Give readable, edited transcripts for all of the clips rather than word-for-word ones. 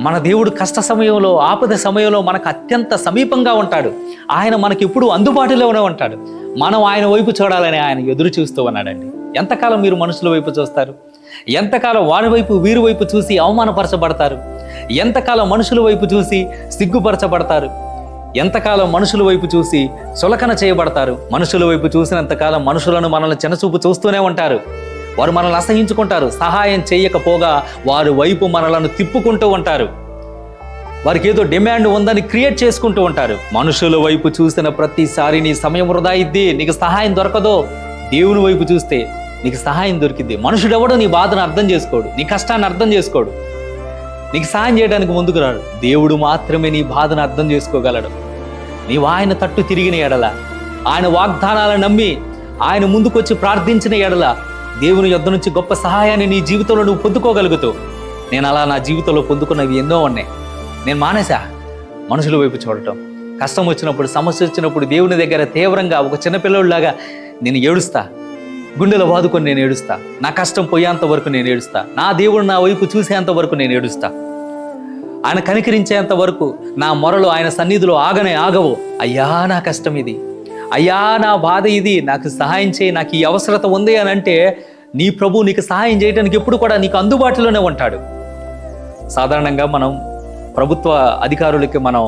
మన దేవుడు కష్ట సమయంలో, ఆపద సమయంలో మనకు అత్యంత సమీపంగా ఉంటాడు. ఆయన మనకి ఎప్పుడు అందుబాటులోనే ఉంటాడు. మనం ఆయన వైపు చూడాలని ఆయన ఎదురు చూస్తూ ఉన్నాడండి. ఎంతకాలం మీరు మనుషుల వైపు చూస్తారు? ఎంతకాలం వారి వైపు వీరి వైపు చూసి అవమానపరచబడతారు? ఎంతకాలం మనుషుల వైపు చూసి సిగ్గుపరచబడతారు? ఎంతకాలం మనుషుల వైపు చూసి చులకన చేయబడతారు? మనుషుల వైపు చూసినంతకాలం మనుషులను మనల్ని చిన్నచూపు చూస్తూనే ఉంటారు. వారు మనల్ని అసహించుకుంటారు. సహాయం చేయకపోగా వారి వైపు మనలను తిప్పుకుంటూ ఉంటారు. వారికి ఏదో డిమాండ్ ఉందని క్రియేట్ చేసుకుంటూ ఉంటారు. మనుషుల వైపు చూసిన ప్రతిసారి నీ సమయం వృధా అయ్యిద్ది, నీకు సహాయం దొరకదో. దేవుని వైపు చూస్తే నీకు సహాయం దొరికిద్ది. మనుషుడెవడో నీ బాధను అర్థం చేసుకోడు, నీ కష్టాన్ని అర్థం చేసుకోడు, నీకు సహాయం చేయడానికి ముందుకు రాడు. దేవుడు మాత్రమే నీ బాధను అర్థం చేసుకోగలడు. నీవు ఆయన తట్టు తిరిగిన ఎడల, ఆయన వాగ్దానాలను నమ్మి ఆయన ముందుకొచ్చి ప్రార్థించిన ఎడల దేవుని యొద్ద నుంచి గొప్ప సహాయాన్ని నీ జీవితంలో నువ్వు పొందుకోగలుగుతావు. నేను అలా నా జీవితంలో పొందుకున్నవి ఎన్నో ఉన్నాయి. నేను మానేసా మనుషుల వైపు చూడటం. కష్టం వచ్చినప్పుడు, సమస్య వచ్చినప్పుడు దేవుని దగ్గర తీవ్రంగా ఒక చిన్నపిల్లలాగా నేను ఏడుస్తా. గుండెలో బాదుకొని నేను ఏడుస్తా. నా కష్టం పోయేంత వరకు నేను ఏడుస్తా. నా దేవుడు నా వైపు చూసేంత వరకు నేను ఏడుస్తా. ఆయన కనికరించేంత వరకు నా మొరలు ఆయన సన్నిధిలో ఆగవు. అయ్యా నా కష్టం ఇది, అయ్యా నా బాధ ఇది, నాకు సహాయం చేయి, నాకు ఈ అవసరత ఉంది అని అంటే నీ ప్రభు నీకు సహాయం చేయడానికి ఎప్పుడు కూడా నీకు అందుబాటులోనే ఉంటాడు. సాధారణంగా మనం ప్రభుత్వ అధికారులకి మనం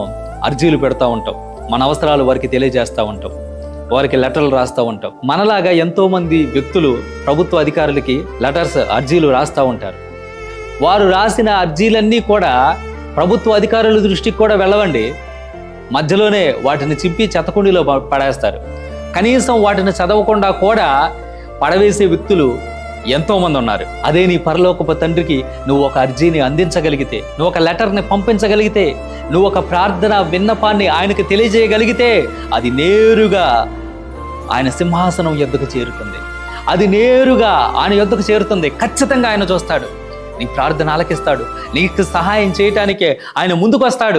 అర్జీలు పెడతా ఉంటాం. మన అవసరాలు వారికి తెలియజేస్తూ ఉంటాం, వారికి లెటర్లు రాస్తూ ఉంటాం. మనలాగా ఎంతోమంది వ్యక్తులు ప్రభుత్వ అధికారులకి లెటర్స్, అర్జీలు రాస్తూ ఉంటారు. వారు రాసిన అర్జీలన్నీ కూడా ప్రభుత్వ అధికారుల దృష్టికి కూడా వెళ్ళవండి. మధ్యలోనే వాటిని చింపి చెత్తకుండీలో పడేస్తారు. కనీసం వాటిని చదవకుండా కూడా పడవేసే వ్యక్తులు ఎంతోమంది ఉన్నారు. అదే నీ పరలోకపు తండ్రికి నువ్వు ఒక అర్జీని అందించగలిగితే, నువ్వు ఒక లెటర్ని పంపించగలిగితే, నువ్వు ఒక ప్రార్థన విన్నపాన్ని ఆయనకు తెలియజేయగలిగితే అది నేరుగా ఆయన సింహాసనం యొద్దకు చేరుతుంది. అది నేరుగా ఆయన యొద్దకు చేరుతుంది. ఖచ్చితంగా ఆయన చూస్తాడు, నీ ప్రార్థన ఆలకిస్తాడు, నీకు సహాయం చేయటానికే ఆయన ముందుకు వస్తాడు.